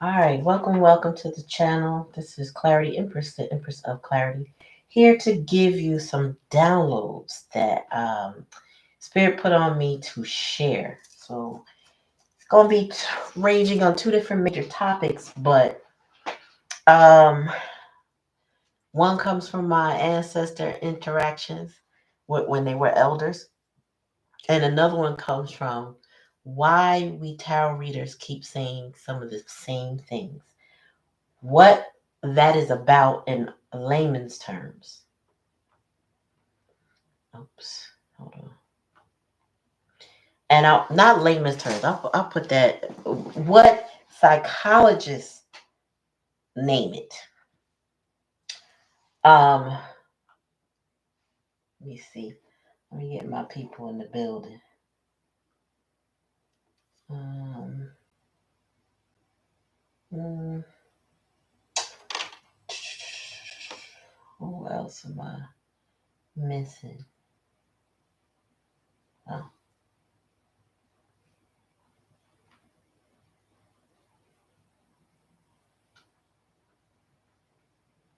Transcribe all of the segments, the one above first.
All right, welcome to the channel. This is Clarityempress, the Empress of Clarity, here to give you some downloads that Spirit put on me to share. So it's going to be ranging on two different major topics, but um, one comes from my ancestor interactions when they were elders, and another one comes from why we tarot readers keep saying some of the same things. What that is about in layman's terms. Oops, hold on. And not layman's terms. I'll put that. What psychologists name it. Let me see. Let me get my people in the building. Um, mm, who else am I missing? Oh,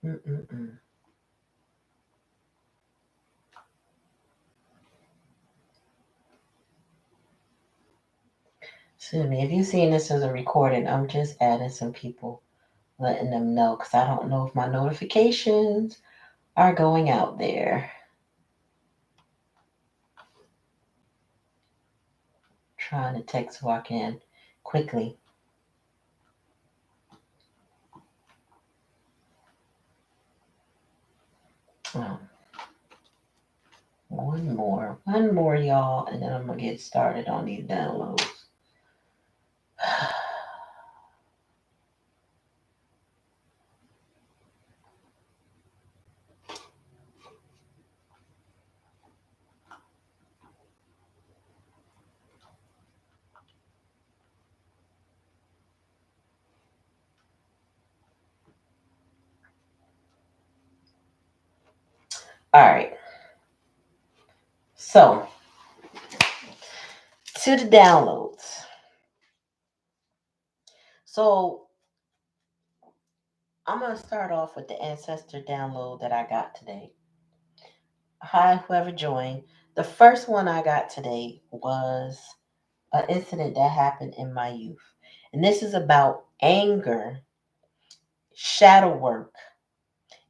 mm-mm-mm. Excuse me. If you've seen this as a recording, I'm just adding some people, letting them know because I don't know if my notifications are going out there. Trying to text who I can quickly. Oh, one more, y'all, and then I'm gonna get started on these downloads. All right, so to the downloads. So I'm gonna start off with the ancestor download that I got today. Hi, whoever joined. The first one I got today was an incident that happened in my youth. And this is about anger, shadow work,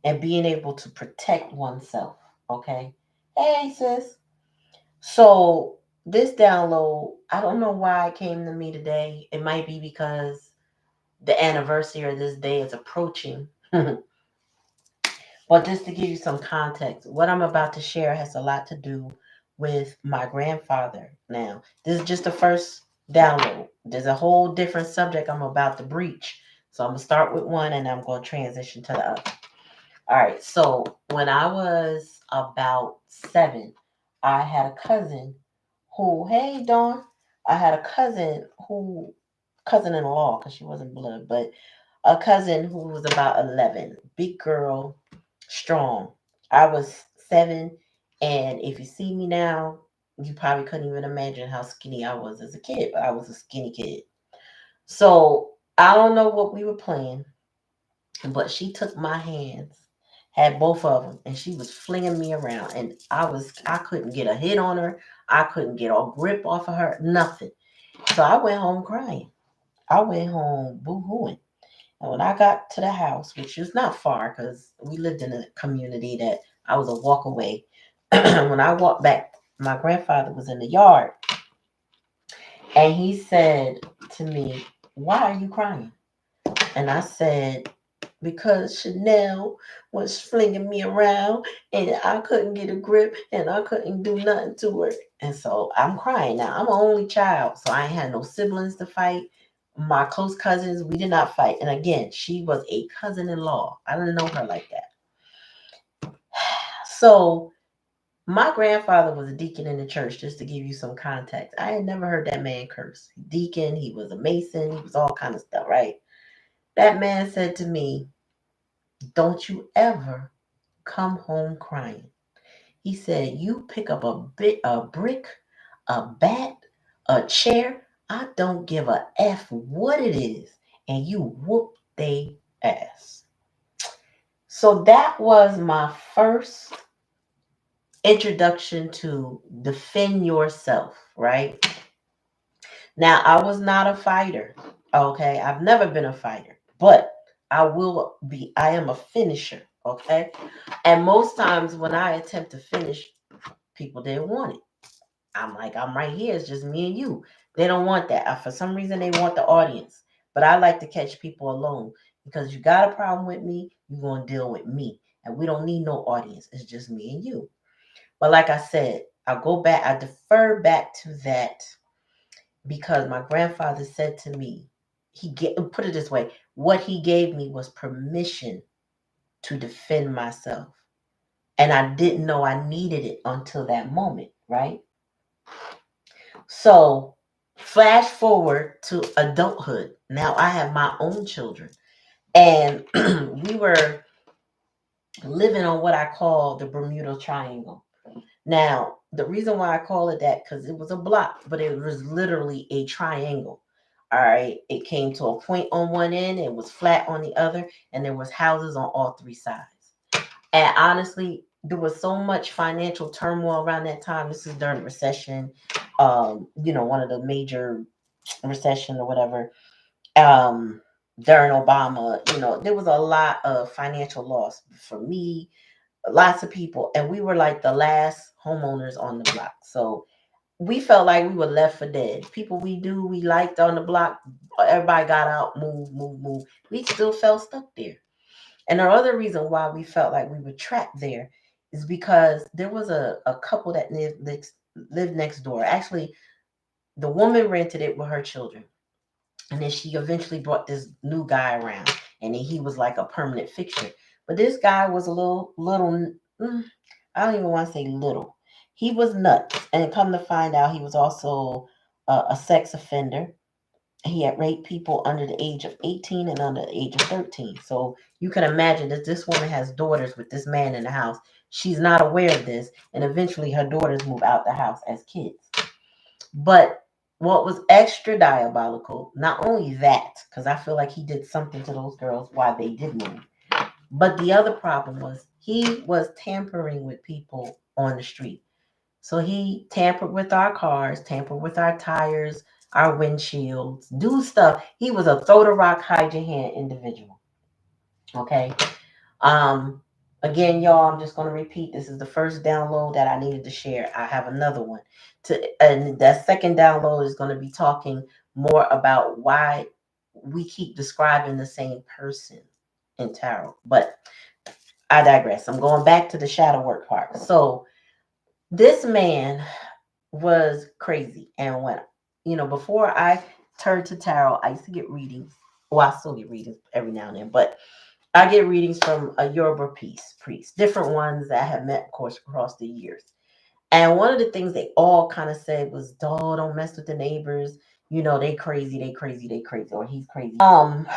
and being able to protect oneself. Okay. Hey, sis. So, this download, I don't know why it came to me today. It might be because the anniversary of this day is approaching. But just to give you some context, what I'm about to share has a lot to do with my grandfather. Now, this is just the first download. There's a whole different subject I'm about to breach. So I'm going to start with one and I'm going to transition to the other. All right. So when I was about 7, I had a cousin who, hey, Dawn, I had a cousin in law, because she wasn't blood, but a cousin who was about 11, big girl, strong. I was 7, and if you see me now, you probably couldn't even imagine how skinny I was as a kid, but I was a skinny kid. So I don't know what we were playing, but she took my hands, had both of them, and she was flinging me around, and I couldn't get a hit on her, I couldn't get a grip off of her, nothing. So I went home crying. I went home boo-hooing. And when I got to the house, which was not far because we lived in a community that I was a walk away, when I walked back, my grandfather was in the yard and he said to me, "Why are you crying?" And I said, "Because Chanel was flinging me around and I couldn't get a grip and I couldn't do nothing to her." And so I'm crying now. I'm an only child, so I ain't had no siblings to fight. My close cousins, we did not fight. And again, she was a cousin in law. I didn't know her like that. So my grandfather was a deacon in the church, just to give you some context. I had never heard that man curse. Deacon, he was a mason, he was all kind of stuff, right? That man said to me, "Don't you ever come home crying." He said, "You pick up a brick, a bat, a chair. I don't give a F what it is. and you whoop they ass. So that was my first introduction to defend yourself, right? Now, I was not a fighter. Okay. I've never been a fighter, but I am a finisher. Okay. And most times when I attempt to finish, people didn't want it. I'm like, I'm right here. It's just me and you. They don't want that. For some reason, they want the audience. But I like to catch people alone because you got a problem with me, you're going to deal with me. And we don't need no audience. It's just me and you. But like I said, I defer back to that because my grandfather said to me, put it this way, what he gave me was permission to defend myself. And I didn't know I needed it until that moment, right? So, flash forward to adulthood. Now I have my own children, and we were living on what I call the Bermuda Triangle. Now, the reason why I call it that because it was a block, but it was literally a triangle. All right, it came to a point on one end, it was flat on the other, and there was houses on all three sides. And honestly, there was so much financial turmoil around that time. This is during the recession, one of the major recession or whatever. Um, During Obama, there was a lot of financial loss for me, lots of people, and we were like the last homeowners on the block. So we felt like we were left for dead. People we liked on the block, everybody got out, move. We still felt stuck there. And the other reason why we felt like we were trapped there is because there was a couple that lived next door. Actually, the woman rented it with her children. And then she eventually brought this new guy around. And then he was like a permanent fixture. But this guy was a little, I don't even want to say little. He was nuts. And come to find out, he was also a sex offender. He had raped people under the age of 18 and under the age of 13. So you can imagine that this woman has daughters with this man in the house. She's not aware of this. And eventually her daughters move out the house as kids. But what was extra diabolical, not only that, because I feel like he did something to those girls while they did move, but the other problem was he was tampering with people on the street. So he tampered with our cars, tampered with our tires, our windshields, do stuff. He was a throw the rock, hide your hand individual. Okay. Um, Again, y'all, I'm just going to repeat. This is the first download that I needed to share. I have another one. And that second download is going to be talking more about why we keep describing the same person in tarot. But I digress. I'm going back to the shadow work part. So this man was crazy. And before I turned to tarot, I used to get readings. Well, I still get readings every now and then, but I get readings from a Yoruba priest, different ones that I have met, of course, across the years. And one of the things they all kind of said was, "Dog, don't mess with the neighbors. They crazy, or he's crazy." But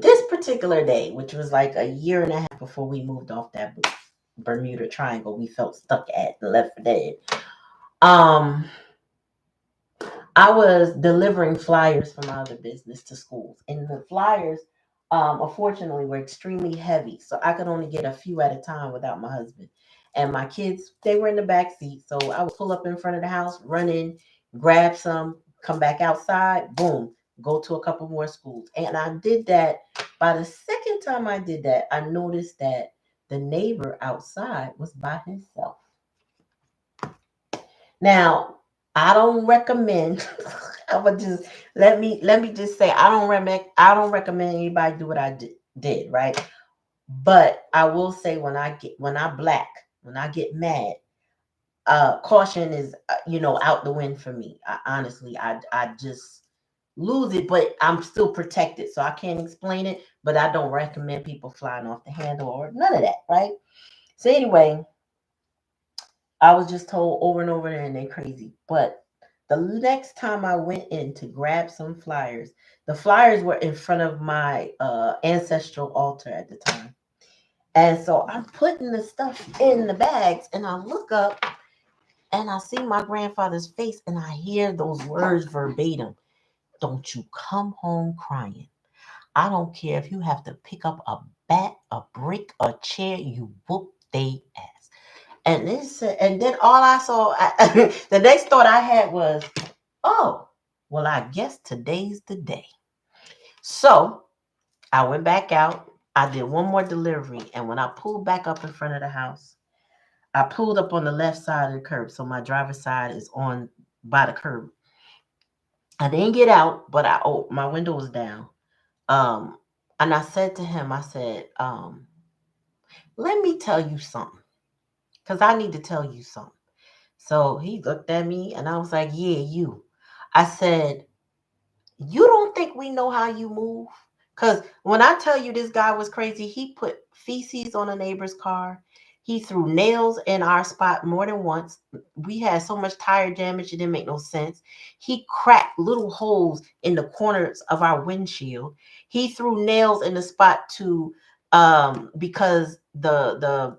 this particular day, which was like a year and a half before we moved off that Bermuda Triangle, we felt stuck at and left for dead. I was delivering flyers from my other business to schools, and the flyers, unfortunately, were extremely heavy, so I could only get a few at a time without my husband. And my kids, they were in the back seat, so I would pull up in front of the house, run in, grab some, come back outside, boom, go to a couple more schools. And I did that. By the second time I did that, I noticed that the neighbor outside was by himself. Now, I don't recommend. I would just let me just say I don't recommend anybody do what I did, right? But I will say when I get mad, caution is out the wind for me. Honestly, I just lose it, but I'm still protected, so I can't explain it. But I don't recommend people flying off the handle or none of that, right? So anyway, I was just told over and over and they crazy. But the next time I went in to grab some flyers, the flyers were in front of my ancestral altar at the time. And so I'm putting the stuff in the bags and I look up and I see my grandfather's face and I hear those words verbatim. don't you come home crying. I don't care if you have to pick up a bat, a brick, a chair, you whoop they ass. And then all I saw, the next thought I had was, oh, well, I guess today's the day. So I went back out. I did one more delivery. And when I pulled back up in front of the house, I pulled up on the left side of the curb. So my driver's side is on by the curb. I didn't get out, but my window was down. Um, and I said to him, I said, let me tell you something. Because I need to tell you something. So he looked at me and I was like, yeah, you. I said, you don't think we know how you move? Because when I tell you this guy was crazy, he put feces on a neighbor's car. He threw nails in our spot more than once. We had so much tire damage, it didn't make no sense. He cracked little holes in the corners of our windshield. He threw nails in the spot to because the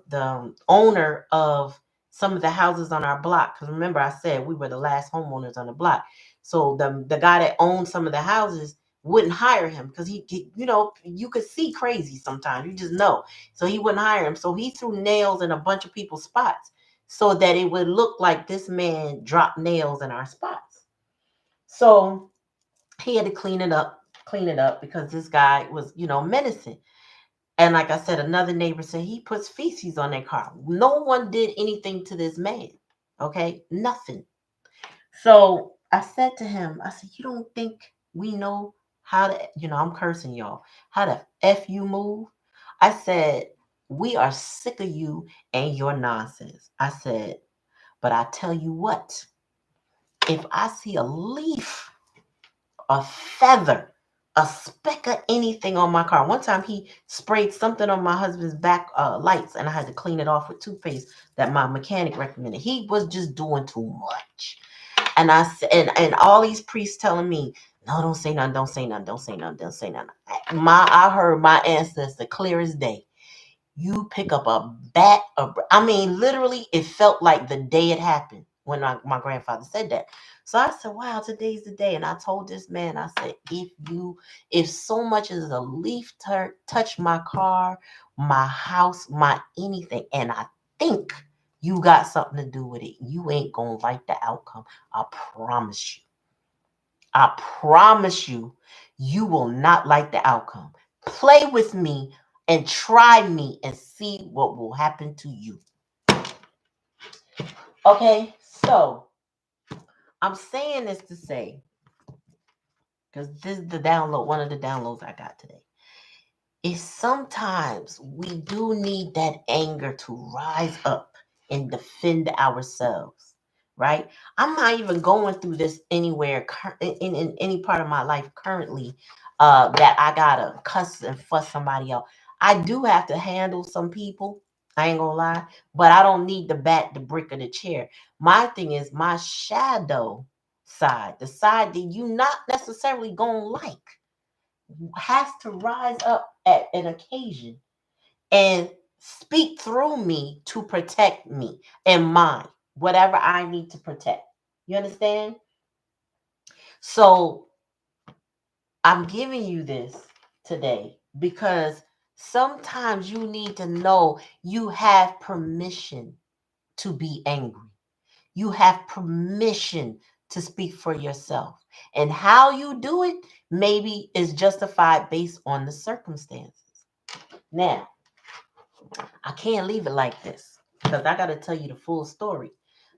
owner of some of the houses on our block, because remember I said we were the last homeowners on the block. So the guy that owned some of the houses wouldn't hire him because you could see crazy sometimes. You just know. So he wouldn't hire him. So he threw nails in a bunch of people's spots so that it would look like this man dropped nails in our spots. So he had to clean it up because this guy was, menacing. And like I said, another neighbor said he puts feces on their car. No one did anything to this man. Okay, nothing. So I said to him, I said, you don't think we know how to, I'm cursing y'all, how to F you move? I said, we are sick of you and your nonsense. I said, but I tell you what, if I see a leaf, a feather, a speck of anything on my car. One time he sprayed something on my husband's back lights and I had to clean it off with toothpaste that my mechanic recommended. He was just doing too much. And I said, and all these priests telling me, no, don't say nothing, don't say nothing, don't say nothing, don't say nothing. I heard my ancestor clear as day. You pick up a bat, I mean, literally, it felt like the day it happened when my grandfather said that. So I said, wow, today's the day. And I told this man, I said, if so much as a leaf touch my car, my house, my anything, and I think you got something to do with it, you ain't gonna like the outcome. I promise you. I promise you, you will not like the outcome. Play with me and try me and see what will happen to you. Okay, so I'm saying this to say, because this is one of the downloads I got today, is sometimes we do need that anger to rise up and defend ourselves, right? I'm not even going through this anywhere in any part of my life currently that I gotta cuss and fuss somebody out. I do have to handle some people, I ain't gonna lie, but I don't need the bat, the brick, or the chair. My thing is my shadow side, the side that you not necessarily gonna like, has to rise up at an occasion and speak through me to protect me and mine, whatever I need to protect. You understand? So I'm giving you this today because sometimes you need to know you have permission to be angry. You have permission to speak for yourself. And how you do it maybe is justified based on the circumstances. Now, I can't leave it like this because I got to tell you the full story.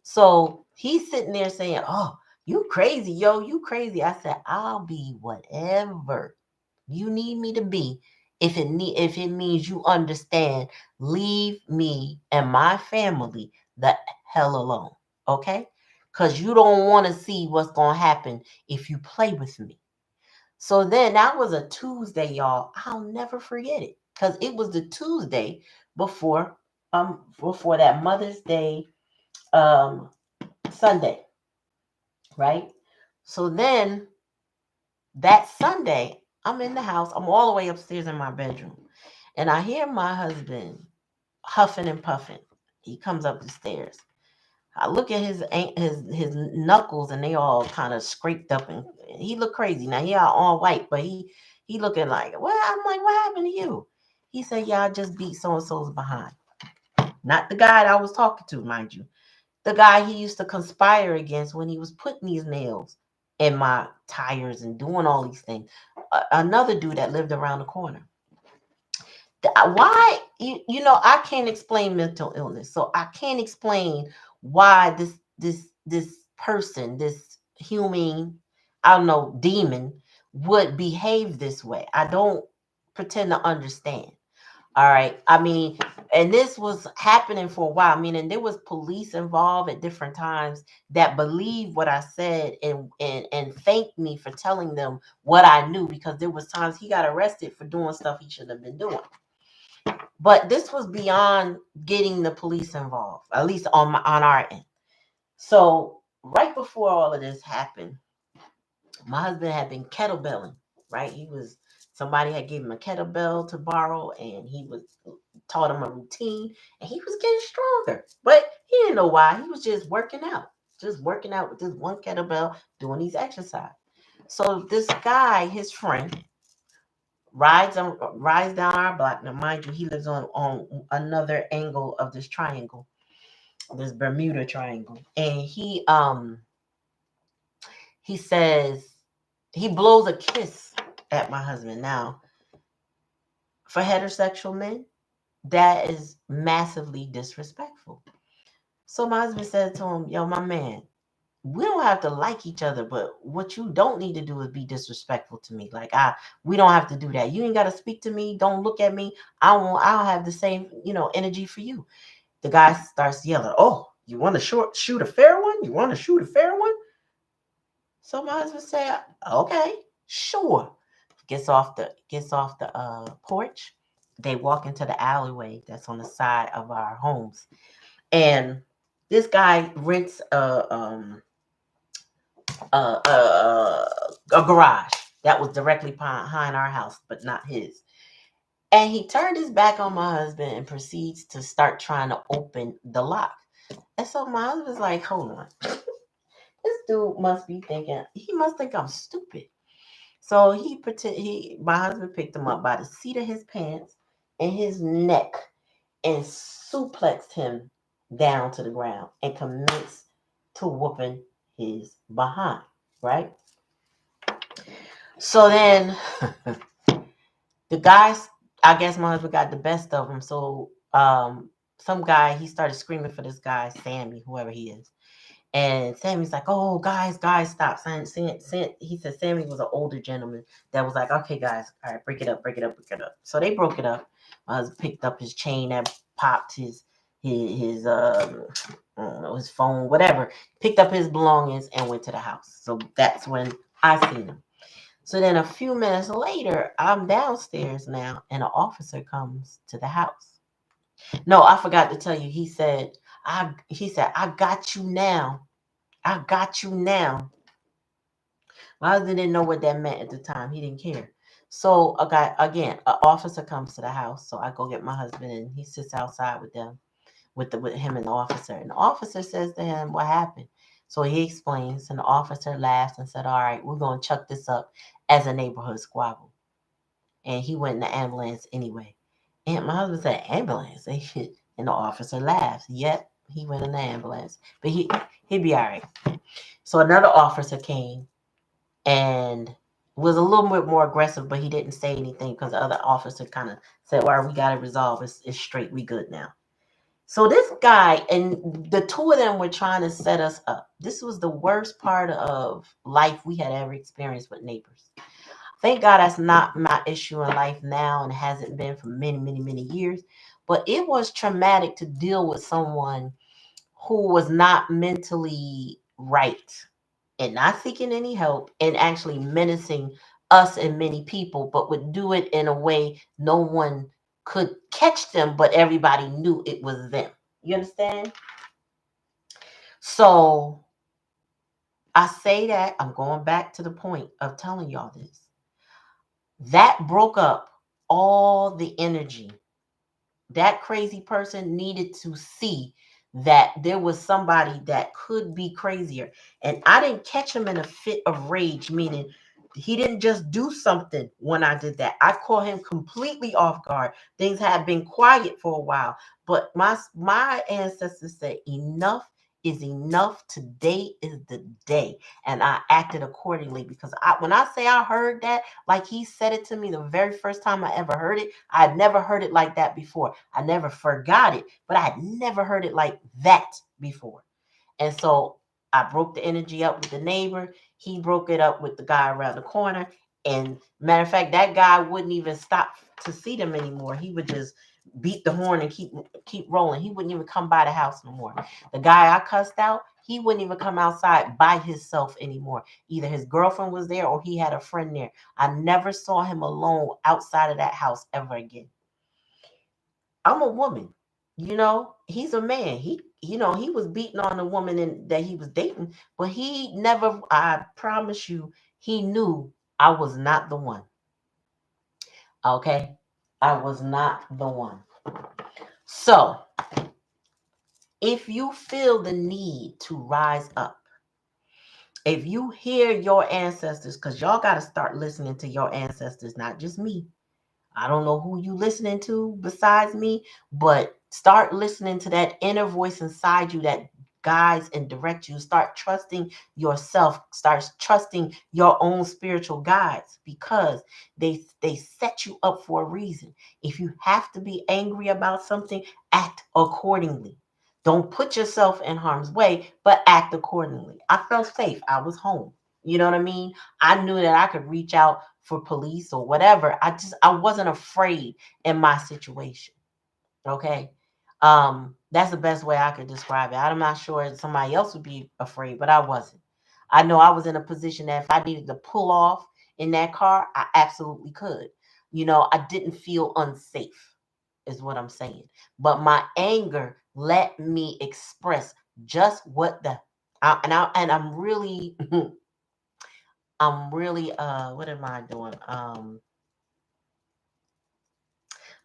So he's sitting there saying, oh, you crazy, yo, you crazy. I said, I'll be whatever you need me to be. If it means you understand, leave me and my family the hell alone. Okay? Because you don't want to see what's going to happen if you play with me. So then that was a Tuesday, y'all. I'll never forget it. Because it was the Tuesday before that Mother's Day um Sunday, right? So then that Sunday, I'm in the house. I'm all the way upstairs in my bedroom. And I hear my husband huffing and puffing. He comes up the stairs. I look at his knuckles, and they all kind of scraped up, and he looked crazy. Now he all white, but he looking like, what? I'm like, what happened to you? He said, yeah, I just beat so and so's behind. Not the guy that I was talking to, mind you. The guy he used to conspire against when he was putting these nails in my tires and doing all these things. Another dude that lived around the corner. Why I can't explain mental illness, so I can't explain why this person, this human, I don't know, demon, would behave this way. I don't pretend to understand. All right, I mean, and this was happening for a while. I mean, and there was police involved at different times that believed what I said, and thanked me for telling them what I knew, because there was times he got arrested for doing stuff he shouldn't have been doing. But this was beyond getting the police involved, at least on our end. So right before all of this happened, my husband had been kettlebelling. Right, somebody had given him a kettlebell to borrow, and he was taught him a routine, and he was getting stronger. But he didn't know why. He was just working out with this one kettlebell, doing these exercise. So this guy, his friend, rides down our block. Now, mind you, he lives on another angle of this triangle, this Bermuda Triangle, and he says he blows a kiss at my husband. Now, for heterosexual men, that is massively disrespectful. So my husband said to him, "Yo, my man, we don't have to like each other, but what you don't need to do is be disrespectful to me. Like we don't have to do that. You ain't got to speak to me. Don't look at me. I don't have the same, energy for you." The guy starts yelling, "Oh, you want to shoot a fair one? You want to shoot a fair one?" So my husband said, "Okay, sure." Gets off the porch. They walk into the alleyway that's on the side of our homes, and this guy rents a garage that was directly behind our house, but not his. And he turned his back on my husband and proceeds to start trying to open the lock. And so my husband's like, hold on. This dude he must think I'm stupid. So my husband picked him up by the seat of his pants and his neck and suplexed him down to the ground and commenced to whooping his behind, right? So then the guys, I guess my husband got the best of him. So some guy, he started screaming for this guy, Sammy, whoever he is. And Sammy's like, "Oh, guys, stop." He said Sammy was an older gentleman that was like, "Okay, guys, all right, break it up, break it up, break it up." So they broke it up. My husband picked up his chain that popped his I don't know, his phone, whatever. Picked up his belongings and went to the house. So that's when I seen him. So then a few minutes later, I'm downstairs now, and an officer comes to the house. No, I forgot to tell you. He said, "I got you now. I got you now." My husband didn't know what that meant at the time. He didn't care. So an officer comes to the house. So I go get my husband, and he sits outside with them, with him and the officer. And the officer says to him, "What happened?" So he explains, and the officer laughs and said, "All right, we're gonna chuck this up as a neighborhood squabble." And he went in the ambulance anyway. And my husband said, "Ambulance?" And the officer laughs. Yep, he went in the ambulance, but he'd be all right. So another officer came and was a little bit more aggressive, but he didn't say anything because the other officer kind of said, "Well, we got it resolved. It's straight. We good now." So this guy and the two of them were trying to set us up. This was the worst part of life we had ever experienced with neighbors. Thank God that's not my issue in life now, and hasn't been for many, many, many years. But it was traumatic to deal with someone who was not mentally right and not seeking any help, and actually menacing us and many people, but would do it in a way no one could catch them, but everybody knew it was them. You understand? So I say that I'm going back to the point of telling y'all this. That broke up all the energy. That crazy person needed to see that there was somebody that could be crazier. And I didn't catch him in a fit of rage, meaning he didn't just do something when I did that. I caught him completely off guard. Things had been quiet for a while, but my ancestors said enough is enough. Today is the day. And I acted accordingly because when I say I heard that, like he said it to me the very first time I ever heard it, I had never heard it like that before. I never forgot it, but I had never heard it like that before. And so I broke the energy up with the neighbor. He broke it up with the guy around the corner. And matter of fact, that guy wouldn't even stop to see them anymore. He would just beat the horn and keep rolling. He wouldn't even come by the house no more. The guy I cussed out, he wouldn't even come outside by himself anymore. Either his girlfriend was there or he had a friend there. I never saw him alone outside of that house ever again. I'm a woman. He's a man. He was beating on the woman that he was dating, but he never, I promise you, he knew I was not the one. Okay? I was not the one. So, if you feel the need to rise up, if you hear your ancestors, because y'all got to start listening to your ancestors, not just me. I don't know who you listening to besides me, but start listening to that inner voice inside you that guides and directs you. Start trusting yourself. Start trusting your own spiritual guides because they set you up for a reason. If you have to be angry about something, act accordingly. Don't put yourself in harm's way, but act accordingly. I felt safe. I was home. You know what I mean? I knew that I could reach out for police or whatever. I wasn't afraid in my situation. Okay. That's the best way I could describe it. I'm not sure somebody else would be afraid, but I wasn't. I know I was in a position that if I needed to pull off in that car, I absolutely could. I didn't feel unsafe, is what I'm saying. But my anger let me express just what and I'm really I'm really what am I doing? I'm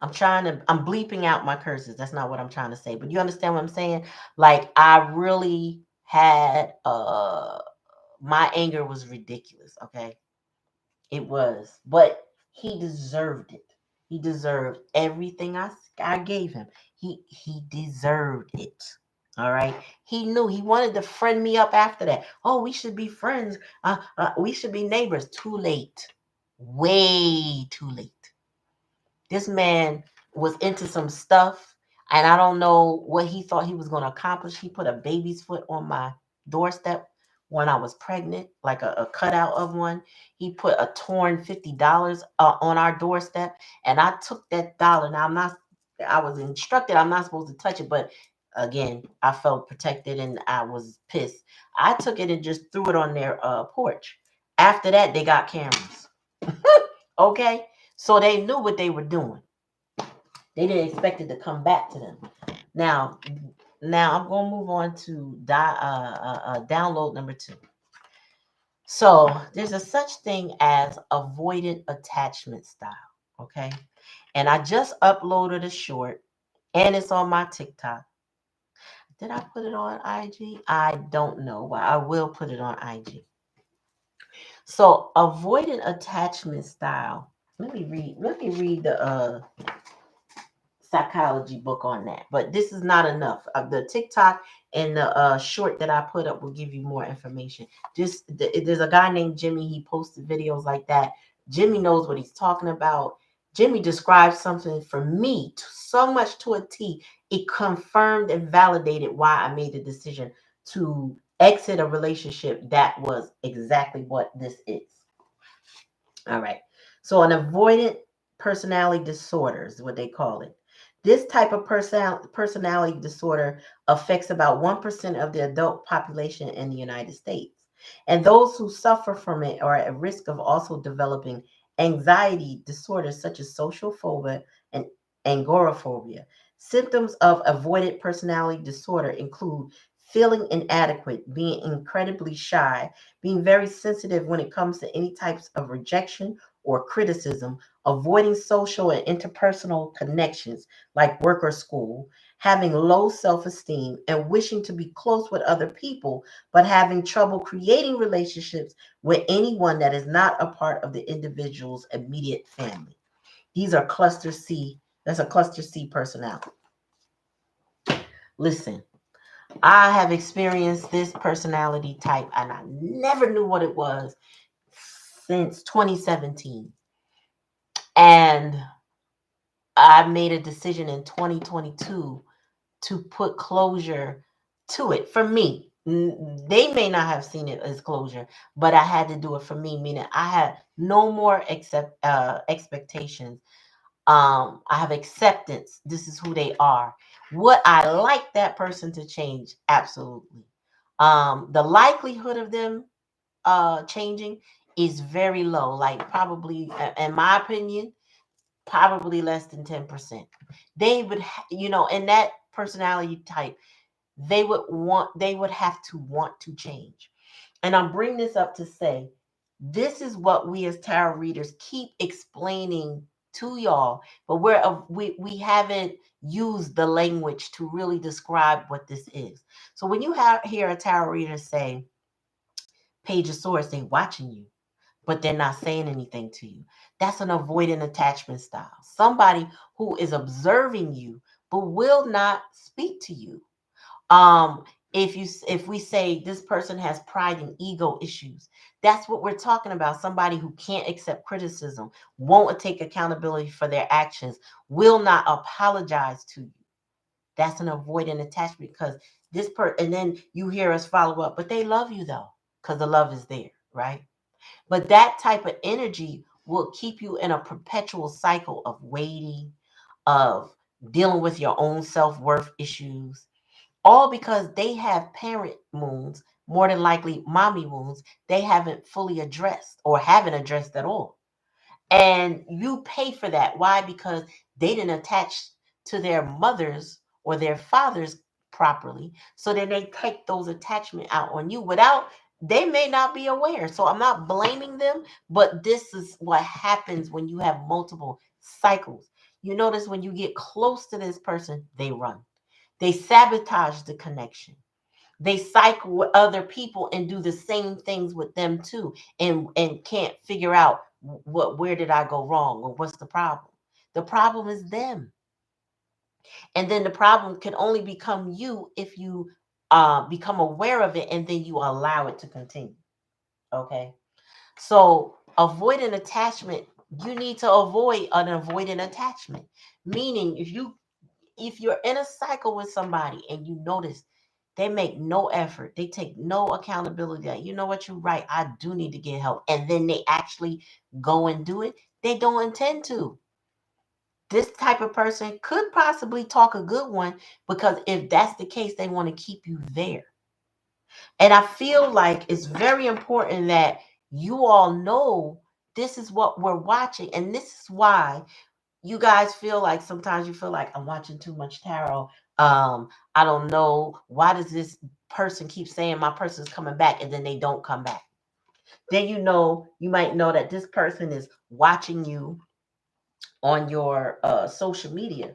bleeping out my curses. That's not what I'm trying to say. But you understand what I'm saying? Like I really had my anger was ridiculous, okay? It was. But he deserved it. He deserved everything I gave him. He deserved it. All right. He knew he wanted to friend me up after that. Oh, we should be friends. We should be neighbors. Too late. Way too late. This man was into some stuff, and I don't know what he thought he was going to accomplish. He put a baby's foot on my doorstep when I was pregnant, like a cutout of one. He put a torn $50 on our doorstep, and I took that dollar. Now I was instructed I'm not supposed to touch it, but again, I felt protected and I was pissed. I took it and just threw it on their porch. After that, they got cameras. Okay, so they knew what they were doing. They didn't expect it to come back to them. Now, I'm going to move on to download number 2. So there's a such thing as avoidant attachment style. Okay, and I just uploaded a short, and it's on my TikTok. Did I put it on IG? I don't know, but I will put it on IG. So avoidant attachment style. Let me read the psychology book on that. But this is not enough. The TikTok and the short that I put up will give you more information. There's a guy named Jimmy. He posted videos like that. Jimmy knows what he's talking about. Jimmy described something for me so much to a T. It confirmed and validated why I made the decision to exit a relationship that was exactly what this is. All right. So an avoidant personality disorder is what they call it. This type of personality disorder affects about 1% of the adult population in the United States. And those who suffer from it are at risk of also developing anxiety disorders such as social phobia and agoraphobia. Symptoms of avoidant personality disorder include feeling inadequate, being incredibly shy, being very sensitive when it comes to any types of rejection or criticism, avoiding social and interpersonal connections like work or school, having low self esteem, and wishing to be close with other people, but having trouble creating relationships with anyone that is not a part of the individual's immediate family. These are cluster C. That's a cluster C personality. Listen, I have experienced this personality type and I never knew what it was since 2017. And I made a decision in 2022 to put closure to it for me. They may not have seen it as closure, but I had to do it for me, meaning I had no more expectations. I have acceptance. This is who they are. Would I like that person to change? Absolutely. The likelihood of them changing is very low, like probably, in my opinion, probably less than 10%. They would, in that personality type, they would have to want to change. And I'm bringing this up to say, this is what we as tarot readers keep explaining to y'all, but we haven't used the language to really describe what this is. So when you hear a tarot reader say, Page of Swords, they watching you, but they're not saying anything to you. That's an avoidant attachment style. Somebody who is observing you but will not speak to you. Um, if we say this person has pride and ego issues, that's what we're talking about. Somebody who can't accept criticism, won't take accountability for their actions, will not apologize to you. That's an avoidant attachment because and then you hear us follow up, but they love you though, because the love is there, right? But that type of energy will keep you in a perpetual cycle of waiting, of dealing with your own self-worth issues, all because they have parent wounds, more than likely mommy wounds, they haven't fully addressed or haven't addressed at all. And you pay for that. Why? Because they didn't attach to their mothers or their fathers properly. So then they take those attachment out on you without, they may not be aware. So I'm not blaming them, but this is what happens when you have multiple cycles. You notice when you get close to this person, they run. They sabotage the connection. They cycle with other people and do the same things with them too, and can't figure out where did I go wrong or what's the problem. The problem is them, and then the problem can only become you if you become aware of it and then you allow it to continue. Okay, so avoidant attachment, you need to avoid an avoidant attachment, meaning if you're in a cycle with somebody and you notice they make no effort, they take no accountability that, you know what, you're right, I do need to get help, and then they actually go and do it, they don't intend to. This type of person could possibly talk a good one, because if that's the case, they want to keep you there. And I feel like it's very important that you all know this is what we're watching, and this is why you guys feel like sometimes you feel like I'm watching too much tarot. I don't know, why does this person keep saying my person's coming back and then they don't come back? Then you might know that this person is watching you on your social media,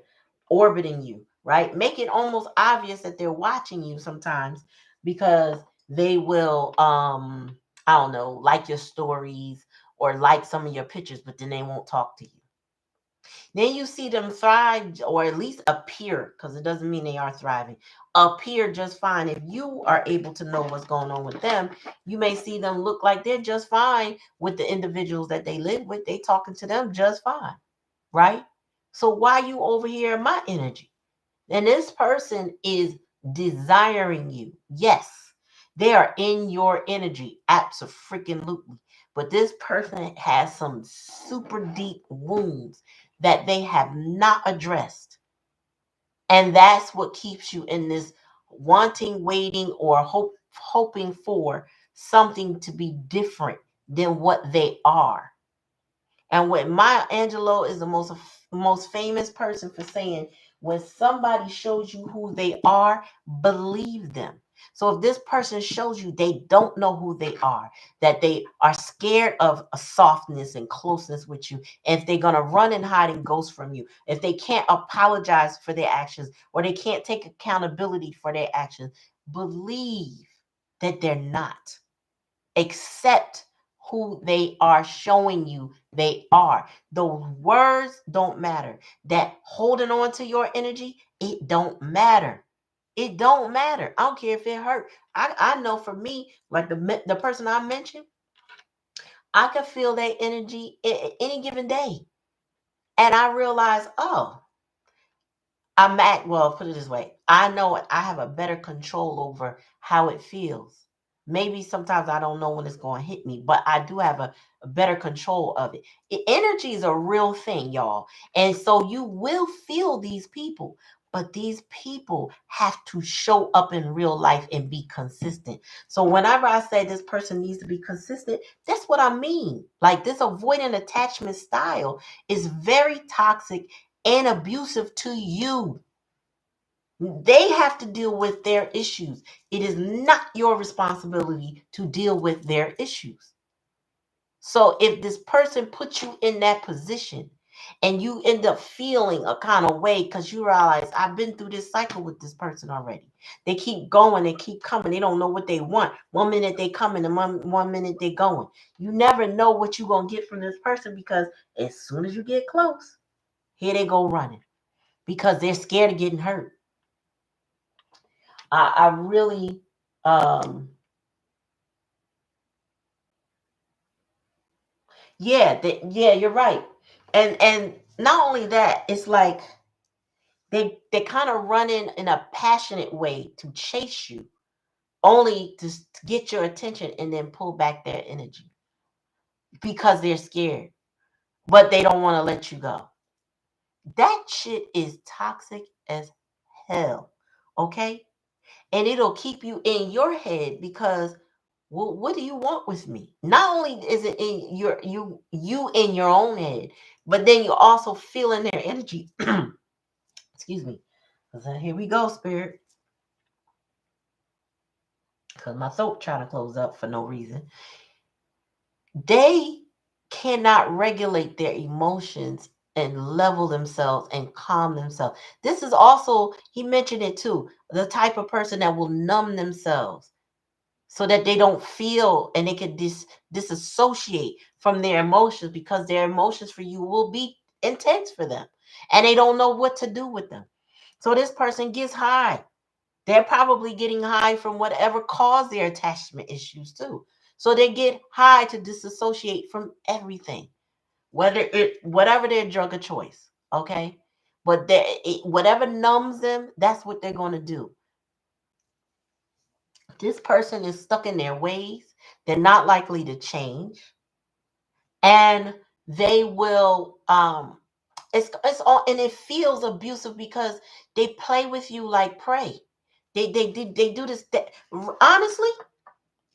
orbiting you, right? Make it almost obvious that they're watching you sometimes, because they will I don't know, like your stories or like some of your pictures, but then they won't talk to you. Then you see them thrive, or at least appear, because it doesn't mean they are thriving, appear just fine. If you are able to know what's going on with them, you may see them look like they're just fine with the individuals that they live with. They talking to them just fine, right? So why you over here in my energy? And this person is desiring you. Yes, they are in your energy. Absolutely. But this person has some super deep wounds that they have not addressed. And that's what keeps you in this wanting, waiting, or hoping for something to be different than what they are. And what Maya Angelou is the most famous person for saying, when somebody shows you who they are, believe them. So if this person shows you they don't know who they are, that they are scared of a softness and closeness with you, and if they're going to run and hide and ghost from you, if they can't apologize for their actions or they can't take accountability for their actions, believe that they're not. Accept who they are showing you they are. Those words don't matter. That holding on to your energy, it don't matter. It don't matter. I don't care if it hurt. I know for me, like the person I mentioned, I can feel their energy any given day. And I realize, oh, well, put it this way. I know I have a better control over how it feels. Maybe sometimes I don't know when it's going to hit me, but I do have a better control of it. Energy is a real thing, y'all. And so you will feel these people, but these people have to show up in real life and be consistent. So whenever I say this person needs to be consistent, that's what I mean. Like this avoidant attachment style is very toxic and abusive to you. They have to deal with their issues. It is not your responsibility to deal with their issues. So if this person puts you in that position and you end up feeling a kind of way because you realize I've been through this cycle with this person already. They keep going, they keep coming. They don't know what they want. One minute they coming and one minute they going. You never know what you're going to get from this person because as soon as you get close, here they go running because they're scared of getting hurt. I really, yeah, you're right. And not only that, it's like they kind of run in a passionate way to chase you, only to get your attention and then pull back their energy because they're scared, but they don't want to let you go. That shit is toxic as hell. Okay? And it'll keep you in your head because well, what do you want with me? Not only is it in you in your own head, but then you also feeling their energy. Excuse me. Here we go, spirit. Because my throat trying to close up for no reason. They cannot regulate their emotions and level themselves and calm themselves. This is also, he mentioned it too, the type of person that will numb themselves so that they don't feel and they can disassociate from their emotions because their emotions for you will be intense for them and they don't know what to do with them. So this person gets high. They're probably getting high from whatever caused their attachment issues too. So they get high to disassociate from everything, whatever their drug of choice. Okay, but whatever numbs them, that's what they're going to do. This person is stuck in their ways. They're not likely to change, and they will. It's all, and it feels abusive because they play with you like prey. They do this. Honestly,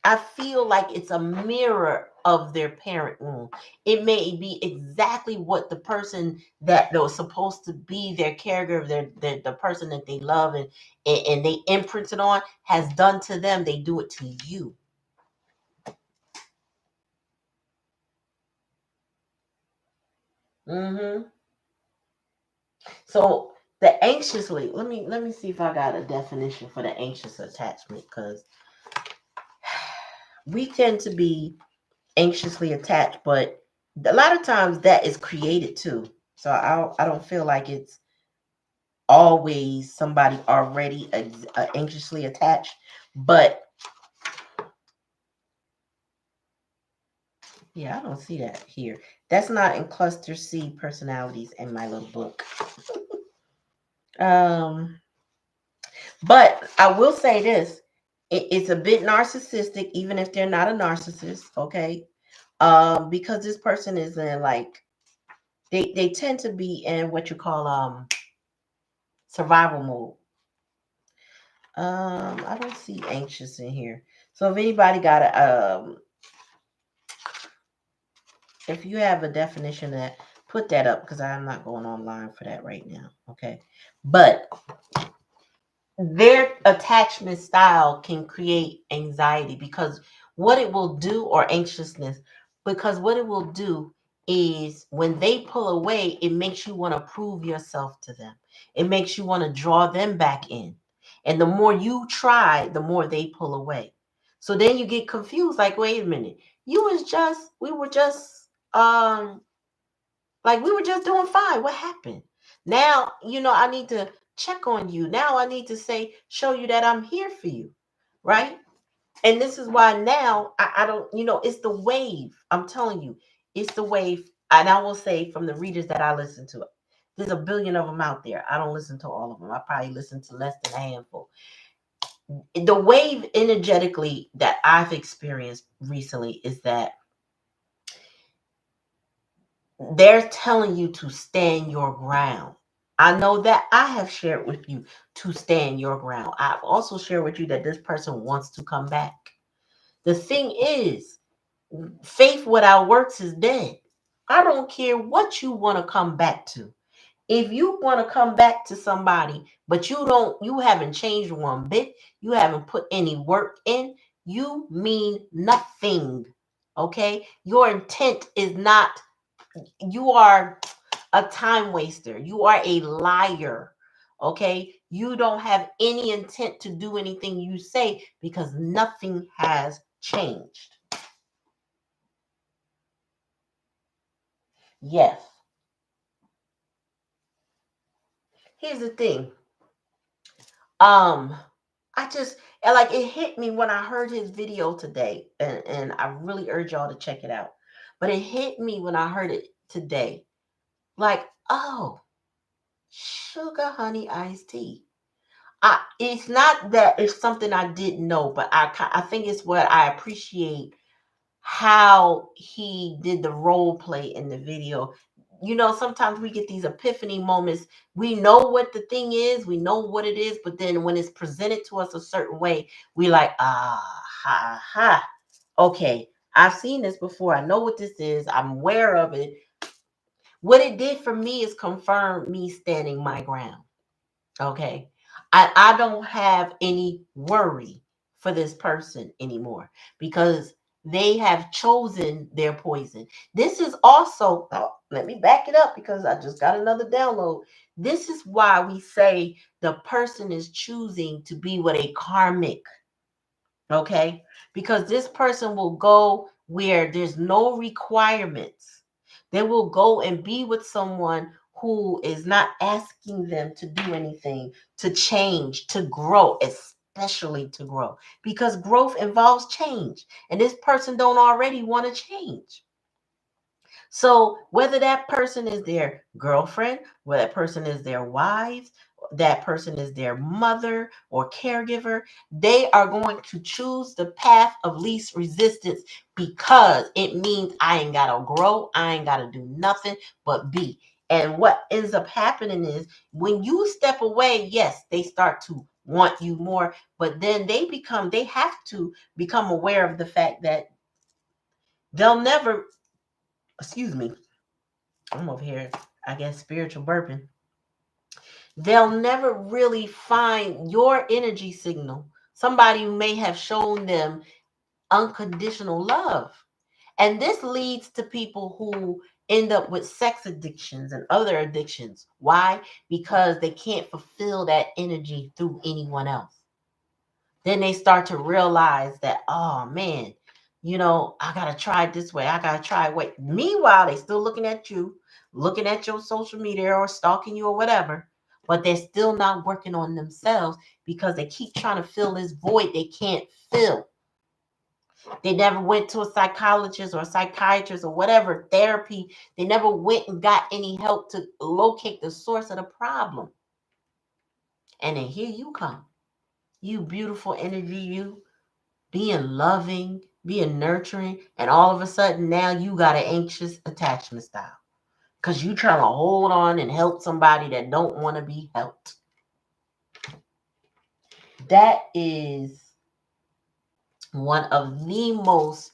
I feel like it's a mirror of their parent wound. It may be exactly what the person that was supposed to be their caregiver, the person that they love and they imprinted on has done to them. They do it to you. Hmm. So the anxiously, let me see if I got a definition for the anxious attachment because we tend to be anxiously attached, but a lot of times that is created too. So I don't feel like it's always somebody already anxiously attached, but yeah, I don't see that here. That's not in cluster C personalities in my little book. Um, but I will say this: it's a bit narcissistic, even if they're not a narcissist. Okay, because this person is in like they tend to be in what you call survival mode. I don't see anxious in here. So if anybody got a if you have a definition of that, put that up because I'm not going online for that right now. Okay. But their attachment style can create anxiety because what it will do, or anxiousness, because what it will do is when they pull away, it makes you want to prove yourself to them. It makes you want to draw them back in. And the more you try, the more they pull away. So then you get confused, like, wait a minute, we were just like we were just doing fine. What happened? Now, I need to check on you. Now I need to show you that I'm here for you. Right? And this is why now I don't, it's the wave. I'm telling you, it's the wave. And I will say from the readers that I listen to, there's a billion of them out there. I don't listen to all of them. I probably listen to less than a handful. The wave energetically that I've experienced recently is that they're telling you to stand your ground. I know that I have shared with you to stand your ground. I've also shared with you that this person wants to come back. The thing is, faith without works is dead. I don't care what you want to come back to. If you want to come back to somebody, but you haven't changed one bit, you haven't put any work in, you mean nothing. Okay? Your intent is not, you are a time waster. You are a liar. Okay? You don't have any intent to do anything you say because nothing has changed. Yes. Here's the thing. Um, I just like it hit me when I heard his video today, and I really urge y'all to check it out. But it hit me when I heard it today. Like, oh, sugar honey iced tea. It's not that it's something I didn't know, but I think it's what I appreciate how he did the role play in the video. Sometimes we get these epiphany moments. We know what the thing is, we know what it is, but then when it's presented to us a certain way, we like, ha, ha. Okay, I've seen this before. I know what this is. I'm aware of it. What it did for me is confirm me standing my ground. Okay. I don't have any worry for this person anymore because they have chosen their poison. This is also, let me back it up because I just got another download. This is why we say the person is choosing to be with a karmic. Okay. Because this person will go where there's no requirements. They will go and be with someone who is not asking them to do anything, to change, to grow, especially to grow. Because growth involves change. And this person don't already want to change. So whether that person is their girlfriend, whether that person is their wives, that person is their mother or caregiver, they are going to choose the path of least resistance because it means I ain't got to grow. I ain't got to do nothing but be. And what ends up happening is when you step away, yes, they start to want you more, but then they have to become aware of the fact that they'll never, excuse me, I'm over here, I guess, spiritual burping. They'll never really find your energy signal. Somebody who may have shown them unconditional love. And this leads to people who end up with sex addictions and other addictions. Why? Because they can't fulfill that energy through anyone else. Then they start to realize that, oh man, I got to try it this way. I got to try it. Wait. Meanwhile, they still looking at you, looking at your social media or stalking you or whatever, but they're still not working on themselves because they keep trying to fill this void they can't fill. They never went to a psychologist or a psychiatrist or whatever therapy. They never went and got any help to locate the source of the problem. And then here you come. You beautiful energy, you being loving, being nurturing, and all of a sudden now you got an anxious attachment style because you trying to hold on and help somebody that don't want to be helped. That is one of the most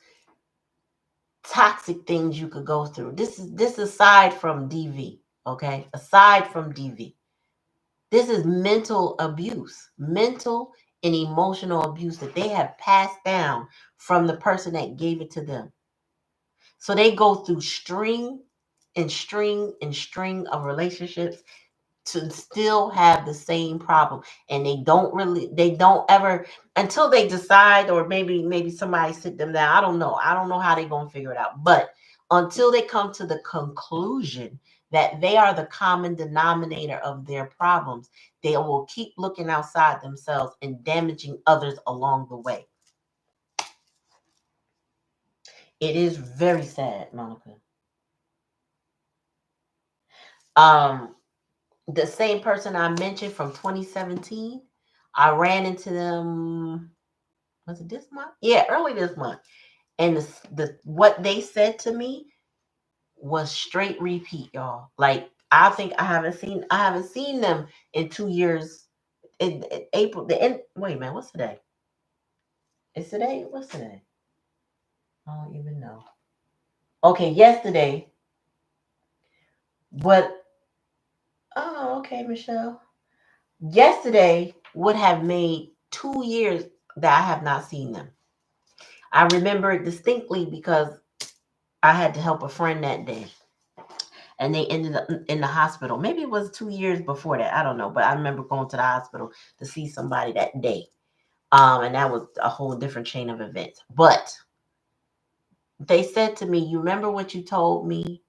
toxic things you could go through. This aside from DV, okay? Aside from DV. This is mental abuse, mental and emotional abuse that they have passed down from the person that gave it to them. So they go through string and string and string of relationships to still have the same problem, and they don't ever, until they decide, or maybe somebody sit them down. I don't know how they're going to figure it out, but until they come to the conclusion that they are the common denominator of their problems, they will keep looking outside themselves and damaging others along the way. It is very sad, Monica. um the same person I mentioned from 2017, I ran into them. Was it this month? Yeah, early this month. And the what they said to me was straight repeat, y'all. Like, I think I haven't seen them in 2 years. In April, wait a minute, what's today? Is today? What's today? I don't even know. Okay, yesterday. But oh, okay, Michelle. Yesterday would have made 2 years that I have not seen them. I remember it distinctly because I had to help a friend that day, and they ended up in the hospital. Maybe it was 2 years before that. I don't know, but I remember going to the hospital to see somebody that day. And that was a whole different chain of events. But they said to me, "You remember what you told me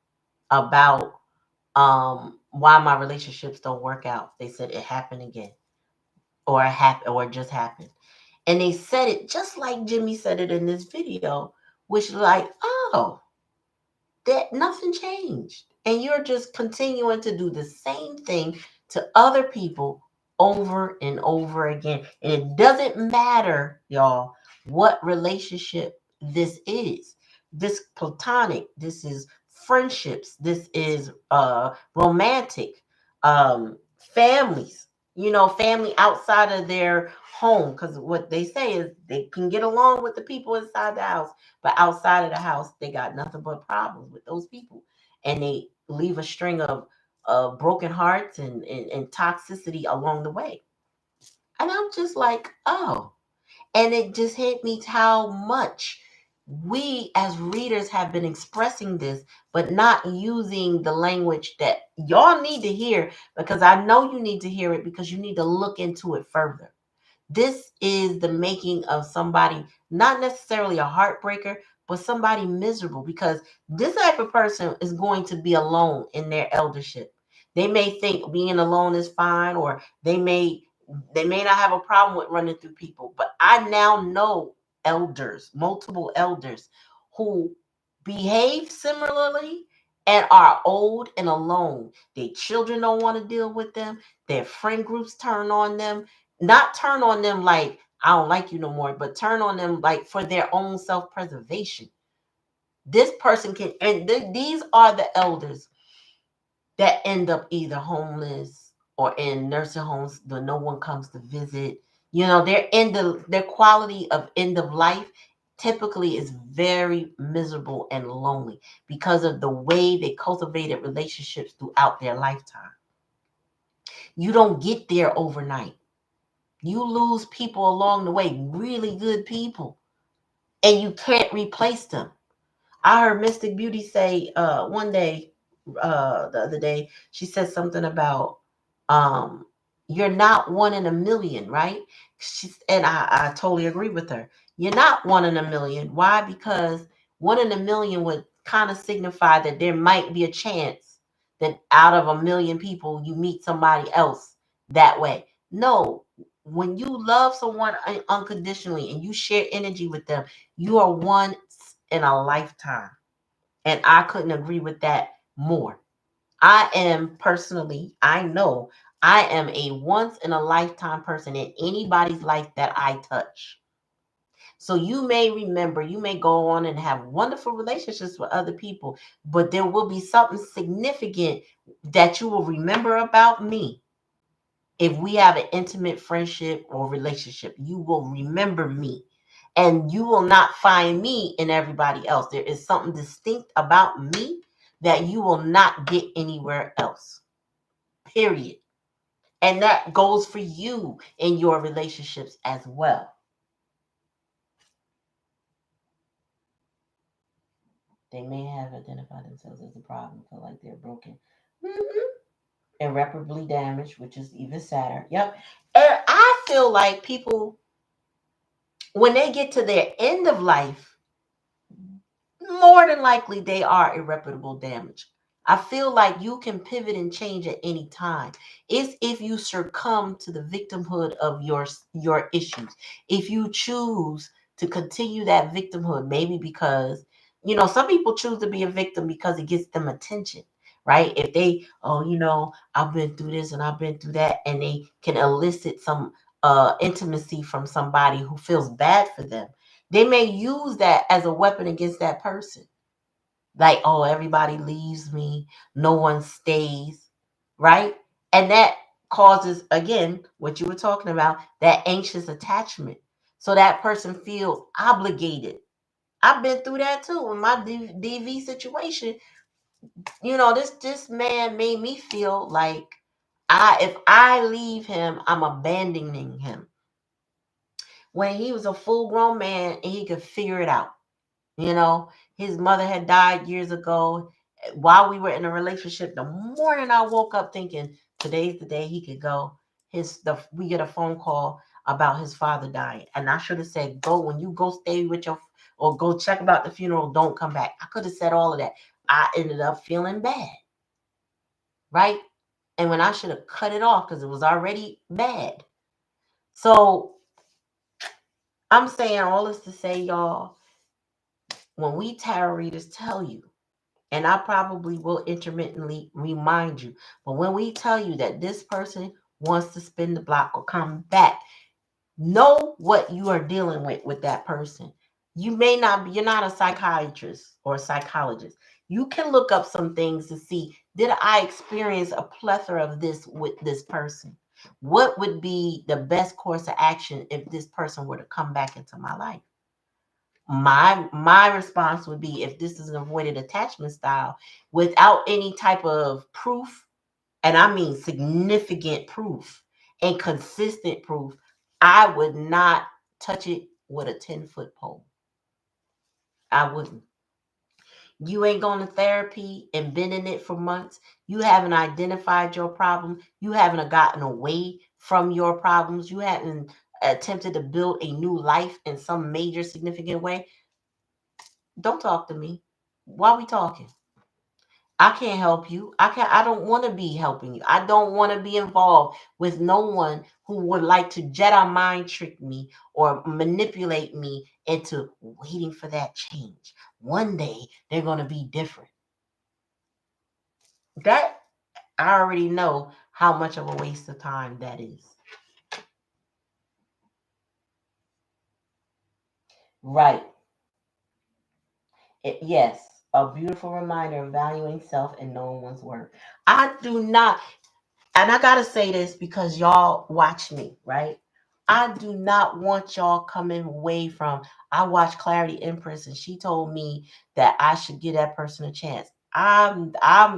about why my relationships don't work out?" They said it happened again, or it just happened. And they said it just like Jimmy said it in this video, which, like, oh, that nothing changed. And you're just continuing to do the same thing to other people over and over again. And it doesn't matter, y'all, what relationship this is. This platonic, this is friendships, this is romantic, families, family outside of their home. Because what they say is they can get along with the people inside the house, but outside of the house, they got nothing but problems with those people. And they leave a string of broken hearts and toxicity along the way. And I'm just like, oh. And it just hit me how much we as readers have been expressing this, but not using the language that y'all need to hear, because I know you need to hear it, because you need to look into it further. This is the making of somebody, not necessarily a heartbreaker, but somebody miserable, because this type of person is going to be alone in their eldership. They may think being alone is fine, or they may not have a problem with running through people. But I now know elders, multiple elders, who behave similarly and are old and alone. Their children don't want to deal with them. Their friend groups turn on them, not turn on them like I don't like you no more, but turn on them like for their own self-preservation. This person can, and these are the elders that end up either homeless or in nursing homes where no one comes to visit. Their quality of end of life typically is very miserable and lonely because of the way they cultivated relationships throughout their lifetime. You don't get there overnight. You lose people along the way, really good people, and you can't replace them. I heard Mystic Beauty say one day, the other day, she said something about um, you're not one in a million, right? And I totally agree with her. You're not one in a million. Why? Because one in a million would kind of signify that there might be a chance that out of a million people, you meet somebody else that way. No, when you love someone unconditionally and you share energy with them, you are one in a lifetime. And I couldn't agree with that more. I am personally, I know I am a once in a lifetime person in anybody's life that I touch. So you may remember, you may go on and have wonderful relationships with other people, but there will be something significant that you will remember about me. If we have an intimate friendship or relationship, you will remember me, and you will not find me in everybody else. There is something distinct about me that you will not get anywhere else. Period. And that goes for you in your relationships as well. They may have identified themselves as a problem, feel like they're broken. Mm-hmm. Irreparably damaged, which is even sadder. Yep. And I feel like people, when they get to their end of life, more than likely they are irreparable damage. I feel like you can pivot and change at any time. It's if you succumb to the victimhood of your issues. If you choose to continue that victimhood, maybe because some people choose to be a victim because it gets them attention, right? If they, oh, I've been through this and I've been through that, and they can elicit some intimacy from somebody who feels bad for them, they may use that as a weapon against that person. Like, oh, everybody leaves me, no one stays, right? And that causes, again, what you were talking about, that anxious attachment. So that person feels obligated. I've been through that too in my DV situation. This man made me feel like if I leave him, I'm abandoning him. When he was a full grown man and he could figure it out. His mother had died years ago. While we were in a relationship, the morning I woke up thinking today's the day he could go. We get a phone call about his father dying, and I should have said, "Go when you go stay with or go check about the funeral. Don't come back." I could have said all of that. I ended up feeling bad, right? And when I should have cut it off because it was already bad. So I'm saying all this to say, y'all, when we tarot readers tell you, and I probably will intermittently remind you, but when we tell you that this person wants to spin the block or come back, know what you are dealing with that person. You're not a psychiatrist or a psychologist. You can look up some things to see, did I experience a plethora of this with this person? What would be the best course of action if this person were to come back into my life? My response would be, if this is an avoided attachment style without any type of proof, and I mean significant proof and consistent proof, I would not touch it with a 10-foot pole. I wouldn't. You ain't going to therapy and been in it for months. You haven't identified your problem. You haven't gotten away from your problems. You haven't attempted to build a new life in some major significant way. Don't talk to me. Why are we talking? I can't help you. I don't want to be helping you. I don't want to be involved with no one who would like to Jedi mind trick me or manipulate me into waiting for that change. One day they're going to be different. That I already know how much of a waste of time that is. Right. Yes. A beautiful reminder of valuing self and knowing one's worth. I do not. And I gotta say this because y'all watch me, right? I do not want y'all coming away from. I watched Clarityempress, and she told me that I should give that person a chance. I'm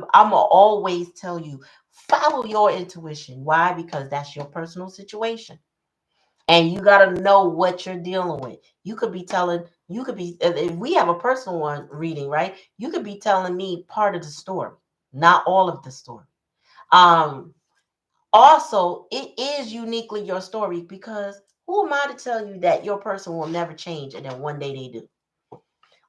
always tell you, follow your intuition. Why? Because that's your personal situation, and you gotta know what you're dealing with. You could be, if we have a personal one reading, right? You could be telling me part of the story, not all of the story. Um, Also, it is uniquely your story, because who am I to tell you that your person will never change and then one day they do?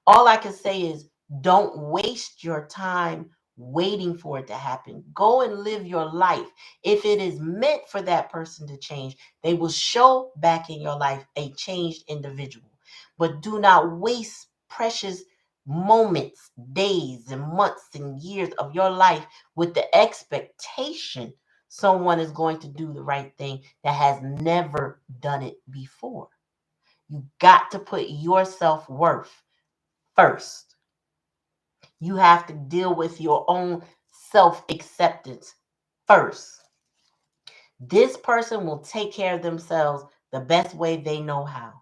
All I can say is, don't waste your time waiting for it to happen. Go and live your life. If it is meant for that person to change, they will show back in your life a changed individual. But do not waste precious moments, days, and months and years of your life with the expectation someone is going to do the right thing that has never done it before. You got to put your self-worth first. You have to deal with your own self acceptance first. This person will take care of themselves the best way they know how.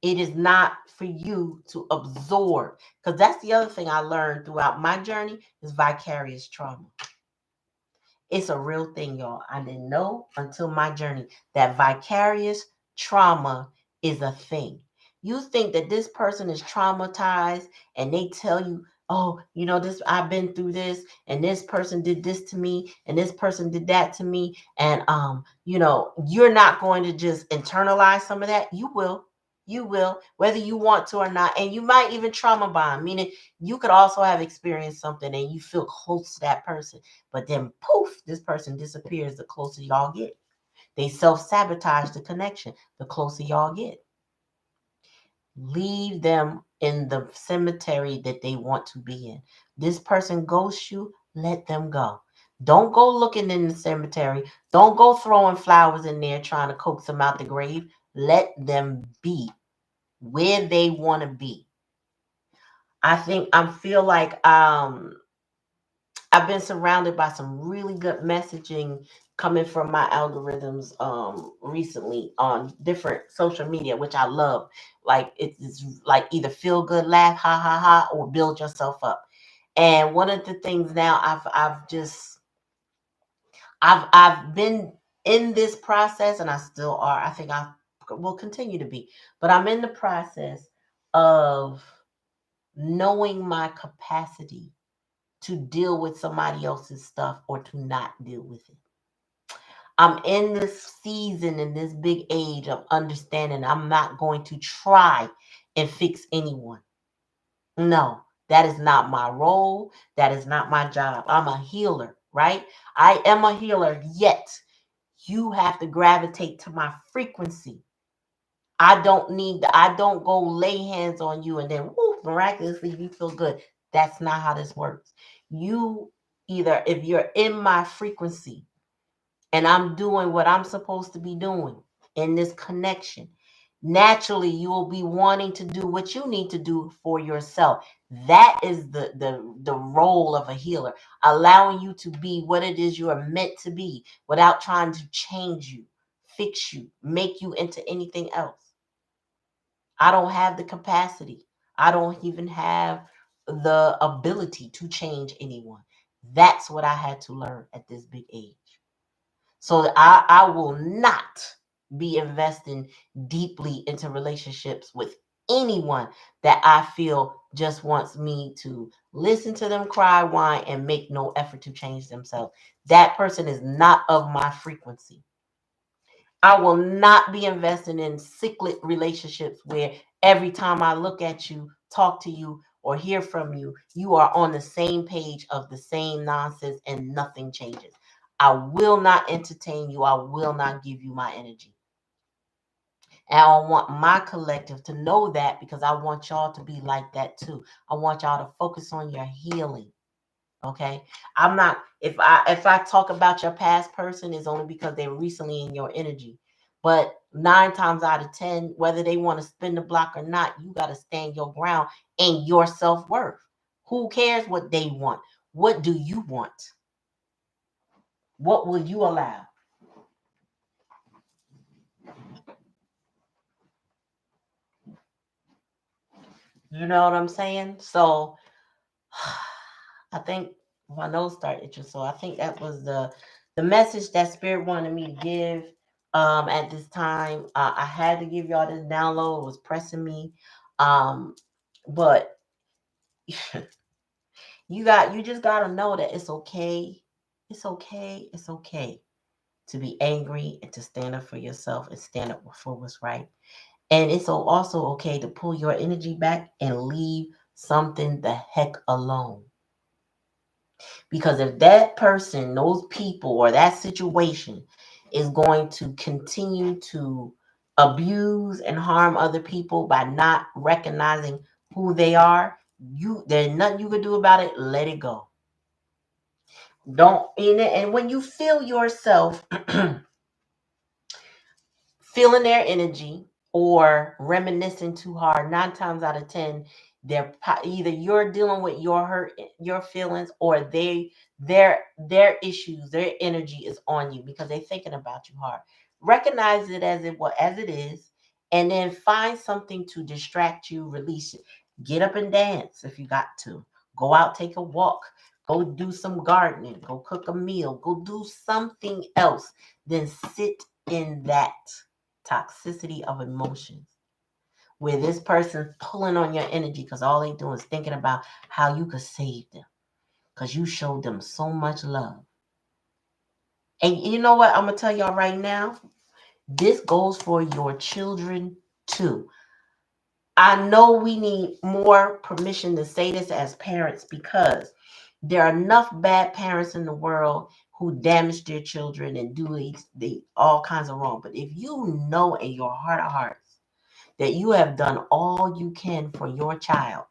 It is not for you to absorb, because that's the other thing I learned throughout my journey is vicarious trauma. It's a real thing, y'all. I didn't know until my journey that vicarious trauma is a thing. You think that this person is traumatized and they tell you, oh, this, I've been through this, and this person did this to me, and this person did that to me. And you're not going to just internalize some of that. You will. You will, whether you want to or not. And you might even trauma bond, meaning you could also have experienced something and you feel close to that person. But then poof, this person disappears the closer y'all get. They self-sabotage the connection the closer y'all get. Leave them in the cemetery that they want to be in. This person ghosts you, let them go. Don't go looking in the cemetery. Don't go throwing flowers in there trying to coax them out the grave. Let them be where they want to be. I feel like I've been surrounded by some really good messaging coming from my algorithms recently on different social media, which I love. Like it's like either feel good, laugh, ha ha ha, or build yourself up. And one of the things now I've been in this process, and I still are. I think I will continue to be, but I'm in the process of knowing my capacity to deal with somebody else's stuff or to not deal with it. I'm in this season, in this big age of understanding I'm not going to try and fix anyone. No, that is not my role. That is not my job. I'm a healer, right? I am a healer, yet you have to gravitate to my frequency. I don't go lay hands on you and then woo, miraculously you feel good. That's not how this works. You either, if you're in my frequency and I'm doing what I'm supposed to be doing in this connection, naturally you will be wanting to do what you need to do for yourself. That is the role of a healer, allowing you to be what it is you are meant to be without trying to change you, fix you, make you into anything else. I don't have the capacity. I don't even have the ability to change anyone. That's what I had to learn at this big age. So that I will not be investing deeply into relationships with anyone that I feel just wants me to listen to them cry, whine, and make no effort to change themselves. That person is not of my frequency. I will not be investing in cyclic relationships where every time I look at you, talk to you, or hear from you, you are on the same page of the same nonsense and nothing changes. I will not entertain you. I will not give you my energy. And I want my collective to know that because I want y'all to be like that too. I want y'all to focus on your healing. Okay. I'm not, if I talk about your past person, it's only because they're recently in your energy. But 9 times out of 10, whether they want to spin the block or not, you got to stand your ground and your self-worth. Who cares what they want? What do you want? What will you allow? You know what I'm saying? So I think my nose started itching. So I think that was the message that Spirit wanted me to give at this time. I had to give y'all this download. It was pressing me. Um, but you just gotta know that it's okay. It's okay. It's okay to be angry and to stand up for yourself and stand up for what's right. And it's also okay to pull your energy back and leave something the heck alone. Because if that person, those people, or that situation is going to continue to abuse and harm other people by not recognizing who they are, there's nothing you can do about it. Let it go. Don't in it. And when you feel yourself feeling their energy or reminiscing too hard, 9 times out of 10, either you're dealing with your hurt, your feelings, or their issues, their energy is on you because they're thinking about you hard. Recognize it as it is, and then find something to distract you, release it. Get up and dance if you got to. Go out, take a walk. Go do some gardening. Go cook a meal. Go do something else than sit in that toxicity of emotions where this person's pulling on your energy because all they do is thinking about how you could save them because you showed them so much love. And you know what? I'm going to tell y'all right now. This goes for your children too. I know we need more permission to say this as parents because there are enough bad parents in the world who damage their children and do all kinds of wrong. But if you know in your heart of hearts that you have done all you can for your child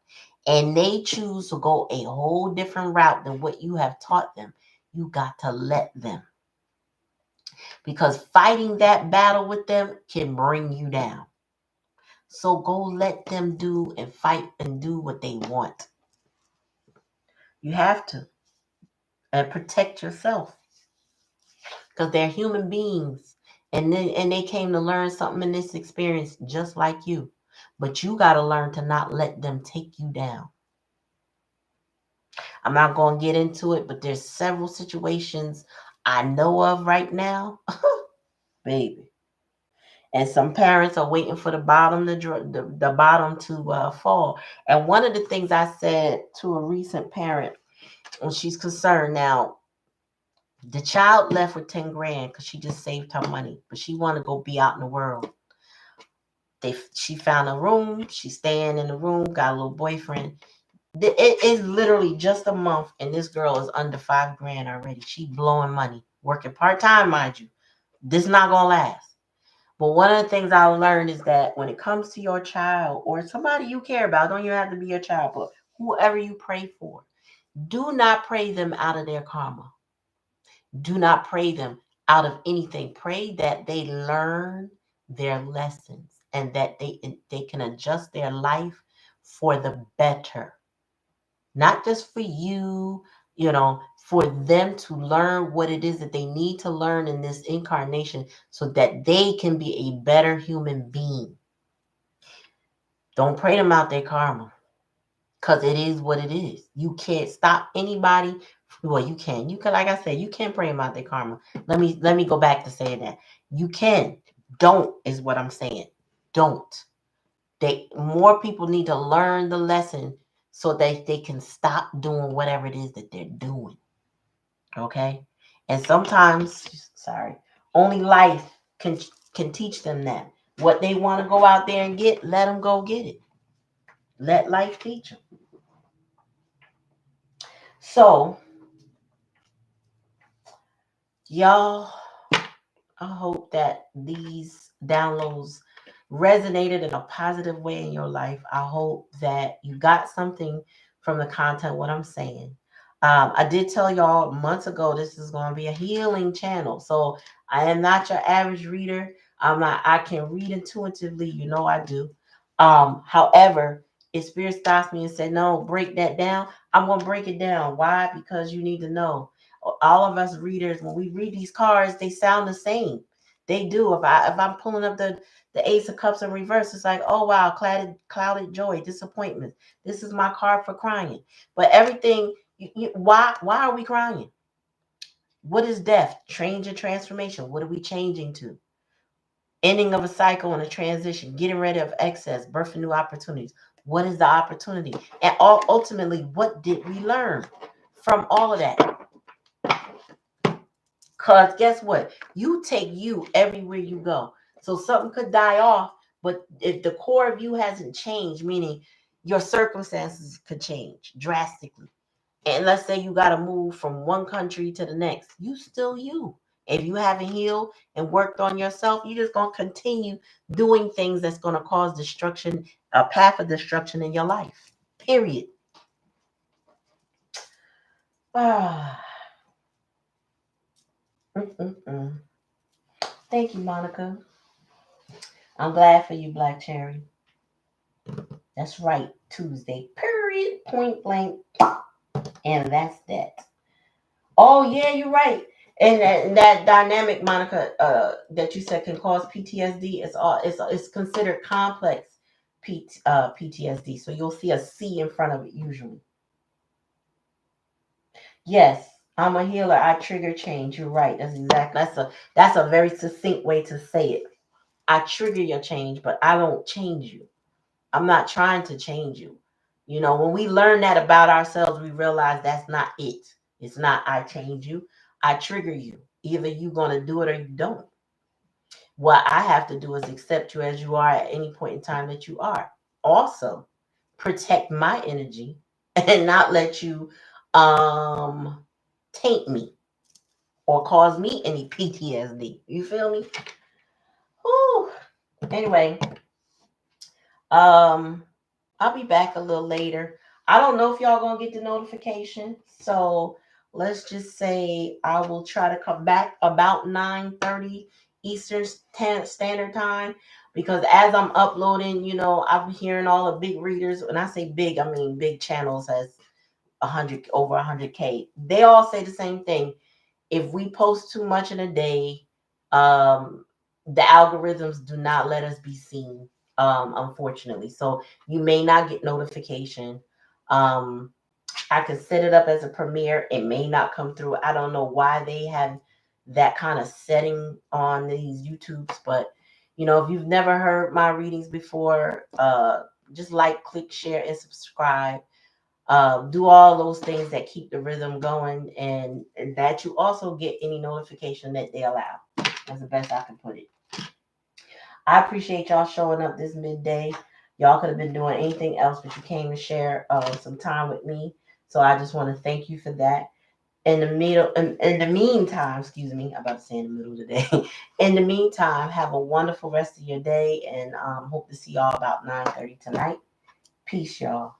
and they choose to go a whole different route than what you have taught them, you got to let them. Because fighting that battle with them can bring you down. So go let them do and fight and do what they want. You have to. And protect yourself. Because they're human beings. And they came to learn something in this experience just like you. But you got to learn to not let them take you down. I'm not going to get into it, but there's several situations I know of right now. Baby. And some parents are waiting for the bottom to fall. And one of the things I said to a recent parent, when she's concerned now, the child left with 10 grand because she just saved her money, but she want to go be out in the world. She found a room. She's staying in the room. Got a little boyfriend. It is literally just a month, and this girl is under 5 grand already. She blowing money, working part time, mind you. This not gonna last. But one of the things I learned is that when it comes to your child or somebody you care about, don't even have to be your child, but whoever you pray for, do not pray them out of their karma. Do not pray them out of anything. Pray that they learn their lessons and that they can adjust their life for the better. Not just for you, for them to learn what it is that they need to learn in this incarnation so that they can be a better human being. Don't pray them out their karma because it is what it is. You can't stop anybody. Well, you can. You can, like I said, you can pray them out their karma. Let me go back to saying that. You can. Don't is what I'm saying. Don't. More people need to learn the lesson so that they can stop doing whatever it is that they're doing. Okay? And sometimes, only life can teach them that. What they want to go out there and get, let them go get it. Let life teach them. So, y'all, I hope that these downloads resonated in a positive way in your life. I hope that you got something from the content, what I'm saying. I did tell y'all months ago this is going to be a healing channel. So I am not your average reader. I can read intuitively, I do. However, if Spirit stops me and say, no, break that down, I'm going to break it down. Why? Because you need to know. All of us readers, when we read these cards, they sound the same. They do. If I'm pulling up the Ace of Cups in reverse, it's like, oh wow, clouded joy, disappointment. This is my card for crying. But everything, why are we crying? What is death? Change and transformation. What are we changing to? Ending of a cycle and a transition, getting rid of excess, birthing new opportunities. What is the opportunity? And ultimately, what did we learn from all of that? Because guess what? You take you everywhere you go. So something could die off, but if the core of you hasn't changed, meaning your circumstances could change drastically. And let's say you got to move from one country to the next. You still you. If you haven't healed and worked on yourself, you're just going to continue doing things that's going to cause destruction, a path of destruction in your life. Period. Ah. Thank you, Monica. I'm glad for you, Black Cherry. That's right. Tuesday. Period. Point blank. And that's that. Oh, yeah, you're right. And that dynamic, Monica, that you said can cause PTSD, it's considered complex PTSD. So you'll see a C in front of it usually. Yes, I'm a healer. I trigger change. You're right. That's a very succinct way to say it. I trigger your change, but I don't change you. I'm not trying to change you. You know, when we learn that about ourselves, we realize that's not it. It's not I change you. I trigger you. Either you're gonna do it or you don't. What I have to do is accept you as you are at any point in time that you are. Also, protect my energy and not let you um taint me or cause me any PTSD. You feel me? Whew. Anyway, um I'll be back a little later. I don't know if y'all gonna get the notification. So let's just say I will try to come back about 9:30 Eastern Standard Time, because as I'm uploading, you know, I'm hearing all the big readers. When I say big, I mean big channels has 100 over 100K. They all say the same thing. If we post too much in a day, um, the algorithms do not let us be seen, unfortunately. So you may not get notification. Um, I could set it up as a premiere. It may not come through. I don't know why they have that kind of setting on these YouTubes, but you know, if you've never heard my readings before, just like, click, share, and subscribe. Do all those things that keep the rhythm going, and that you also get any notification that they allow. That's the best I can put it. I appreciate y'all showing up this midday. Y'all could have been doing anything else, but you came to share some time with me. So I just want to thank you for that. In the meantime, excuse me, I'm about to say in the middle of the day. In the meantime, have a wonderful rest of your day, and hope to see y'all about 9:30 tonight. Peace, y'all.